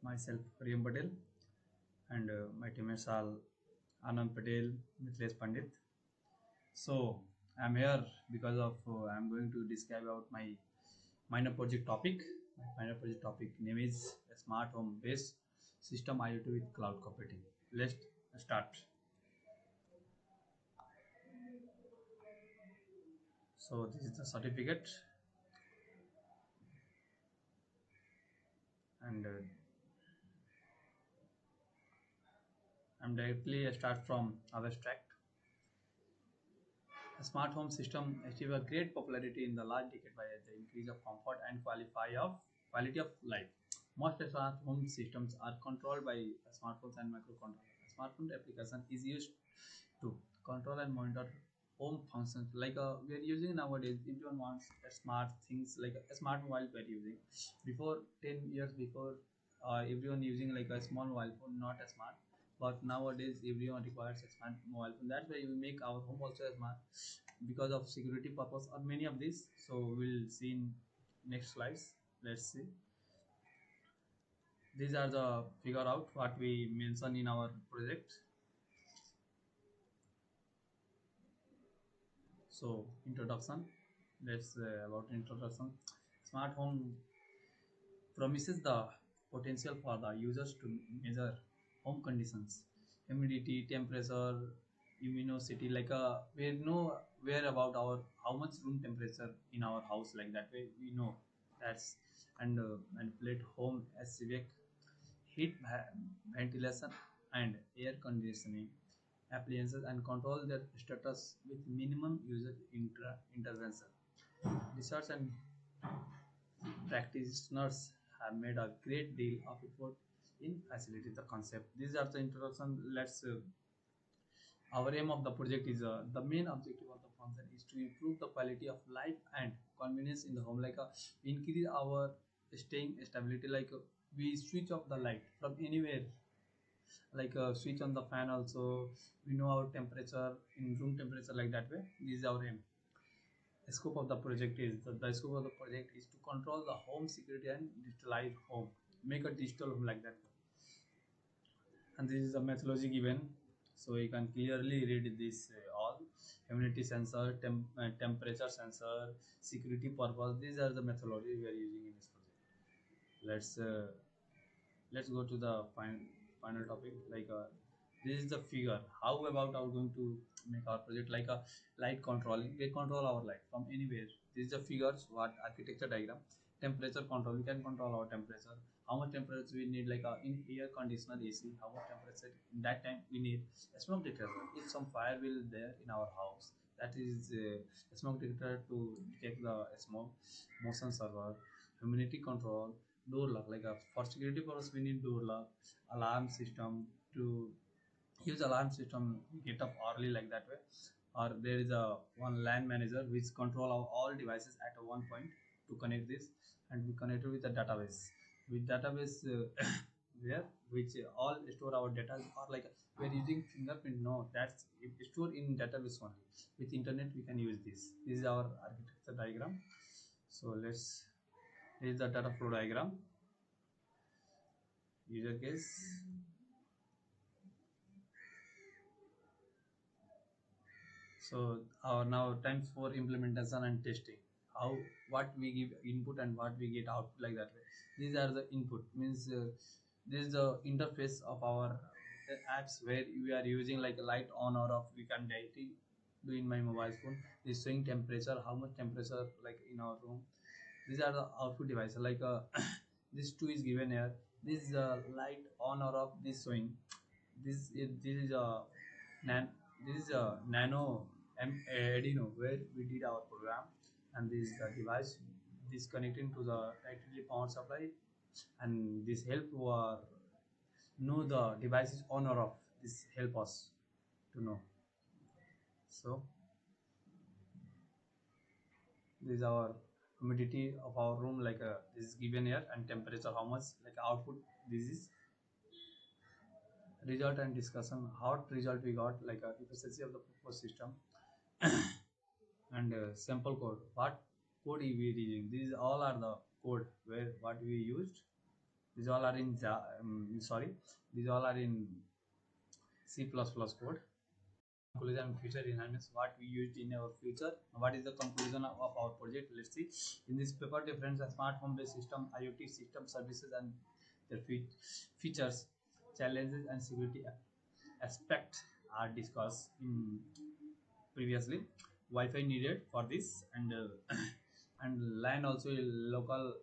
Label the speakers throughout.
Speaker 1: myself Priyam Patel, and my teammates are Anand Patel, Mithlesh Pandit. So I'm here because of I'm going to describe about my minor project topic. My minor project topic name is Smart Home Based System IoT with Cloud Computing. Let's start. So this is the certificate, and I'm directly start from abstract. A smart home system achieved a great popularity in the last decade by the increase of comfort and quality of life. Most smart home systems are controlled by smartphones and microcontrollers. A smartphone application is used to control and monitor home functions. Like we are using nowadays, everyone wants a smart things like a smart mobile we are using. Before 10 years before, everyone using like a small mobile phone, not a smart. But nowadays everyone requires a smart mobile phone. That's why we make our home also a smart because of security purpose or many of these. So we'll see in next slides. Let's see. These are the figure out what we mentioned in our project. So introduction. Let's about introduction. Smart home promises the potential for the users to measure home conditions, humidity, temperature, luminosity. Like we know where about our how much room temperature in our house. Like that way we know that's and manipulate home as civic heat, ventilation, and air conditioning appliances and control their status with minimum user intervention. Research and practitioners have made a great deal of effort in facilitating the concept. These are the introduction. Let's our aim of the project is the main objective of the function is to improve the quality of life and convenience in the home. Like increase our staying stability. Like we switch off the light from anywhere. Like switch on the fan also. We know our temperature in room temperature like that way. This is our aim. The scope of the project is the scope of the project is to control the home security and digitalize home, make a digital home like that. And this is the methodology given, so you can clearly read this all humidity sensor, temperature sensor, security purpose. These are the methodology we are using in this project. Let's go to the final topic. Like this is the figure how about are going to make our project like a light controlling. We control our light from anywhere. This is the figures what architecture diagram. Temperature control, we can control our temperature, how much temperature we need. Like in air conditioner AC, how much temperature in that time we need. A smoke detector, if some fire will there in our house, that is a smoke detector to detect the smoke. Motion server, humidity control, door lock. Like for security purpose we need door lock. Alarm system, to use alarm system get up early like that way. Or there is a one LAN manager which control our all devices at a one point to connect this, and we connect it with the database. With database where which all store our data. Or like we're using fingerprint, no, that's it store in database only. With internet we can use this. This is our architecture diagram. So let's, this is the data flow diagram, user case. So our now times for implementation and testing. How what we give input and what we get output like that way. These are the input means this is the interface of our apps where we are using like a light on or off. We can directly do in my mobile phone. This showing temperature, how much temperature like in our room. These are the output devices. Like this two is given here. This is light on or off. This showing. This is a nan this is a nano Arduino where we did our program, and this is the device. This connecting to the directly power supply, and this help know the device is on or off. This help us to know. So this is our humidity of our room. Like this is given here, and temperature how much like output. This is result and discussion. Hot result we got like efficiency of the proposed system and sample code. What code we are using? These all are the code where what we used. These all are in sorry, these all are in C++ code. Conclusion: future enhancements, what we used in our future. What is the conclusion of our project? Let's see. In this paper, different smart home based system, IoT system services, and their features, challenges, and security aspect are discussed in previously. Wi-Fi needed for this, and and LAN also a local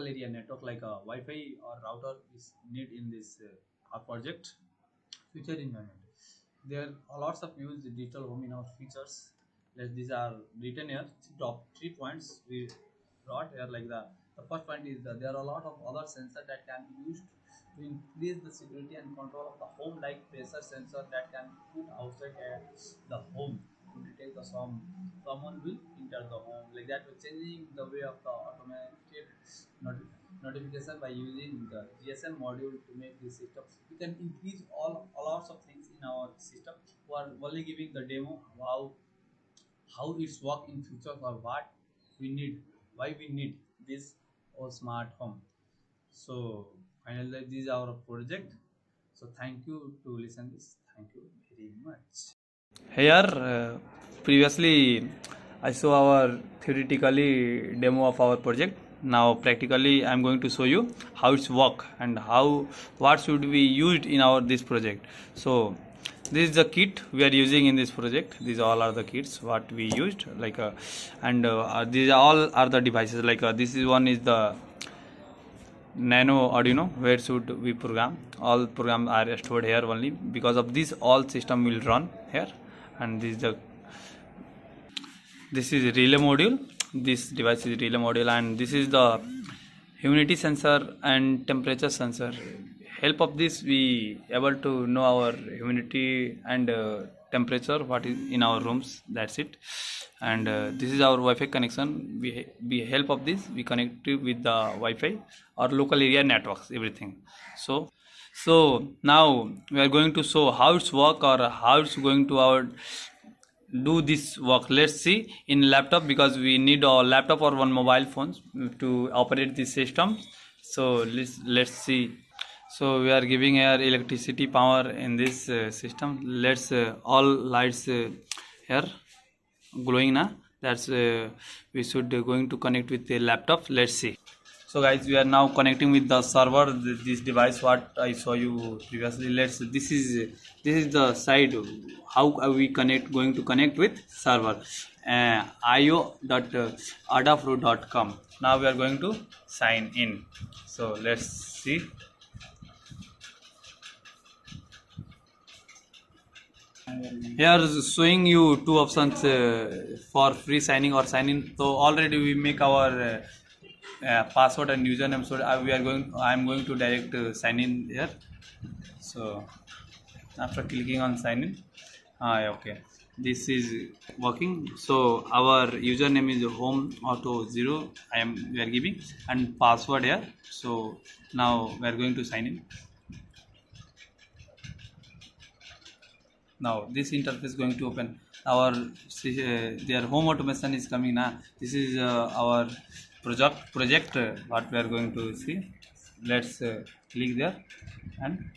Speaker 1: area network like a Wi-Fi or router is need in this our project. Future environment. There are lots of use digital home in our features. These are written here. Top 3 points we brought here. Like the first point is that there are a lot of other sensors that can be used to increase the security and control of the home, like pressure sensor that can put outside the home to detect the someone will enter the home. Like that, we're changing the way of the automated notification by using the GSM module to make this system. We can increase all lots of things in our system. We are only giving the demo how it's work in future or what we need, why we need this smart home. So finally, this is our project. So thank you to listen this. Thank you very much.
Speaker 2: Here, previously, I saw our theoretically demo of our project. Now, practically, I'm going to show you how it's work and what should be used in our this project. So, this is the kit we are using in this project. These all are the kits what we used. These all are the devices. This is one is the Nano Arduino, where should we program. All programs are stored here only. Because of this, all system will run here. And this is relay module. This device is relay module, and this is the humidity sensor and temperature sensor. Help of this, we able to know our humidity and temperature what is in our rooms. That's it. And this is our Wi-Fi connection. We help of this, we connect it with the Wi-Fi or local area networks, everything. So now we are going to show how it's work or how it's going to do this work. Let's see in laptop, because we need a laptop or one mobile phone to operate this system. So let's see. So we are giving here electricity power in this system. Let's all lights here glowing now. That's we should going to connect with the laptop. Let's see. So guys, we are now connecting with the server, this device what I saw you previously. This is the side how are we going to connect with server io.adafruit.com. Now we are going to sign in. So let's see. Here is showing you two options for free signing or sign in. So already we make our password and username. So I'm going to direct sign in here. So after clicking on sign in, okay, this is working. So our username is home auto 0. We are giving, and password here. So now we are going to sign in. Now this interface is going to open. Their home automation is coming now. This is our project what we are going to see. Let's click there, and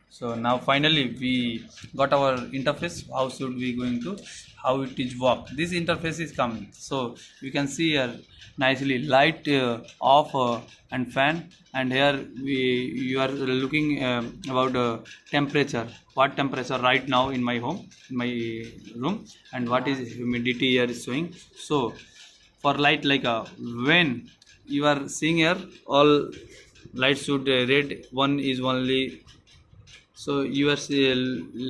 Speaker 2: so now finally we got our interface. How should we going to how it is work? This interface is coming. So you can see here nicely light off and fan, and here you are looking about temperature, what temperature right now in my home, in my room, and what is humidity here is showing. So for light, when you are seeing here all lights should red, one is only. So you are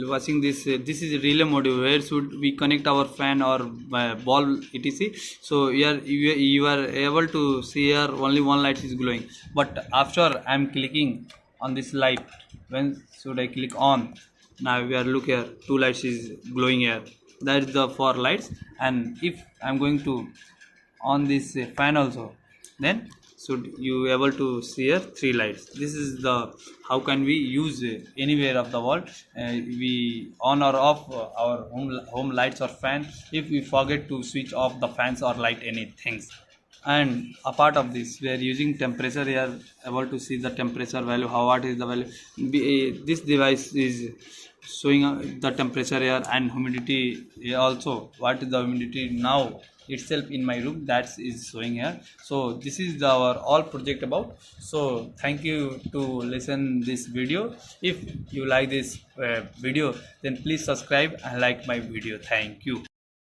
Speaker 2: watching this. This is a relay module where should we connect our fan or bulb etc. So here you are able to see here only one light is glowing. But after I am clicking on this light, when should I click on? Now we are look here, two lights is glowing here. That is the four lights. And if I am going to on this fan also, then should you able to see here three lights. This is the how can we use anywhere of the world. We on or off our home lights or fan if we forget to switch off the fans or light anything. And apart of this, we are using temperature. We are able to see the temperature value, how what is the value. This device is showing the temperature here and humidity also. What is the humidity now itself in my room, that is showing here. So this is our all project about. So thank you to listen this video. If you like this video, then please subscribe and like my video. Thank you.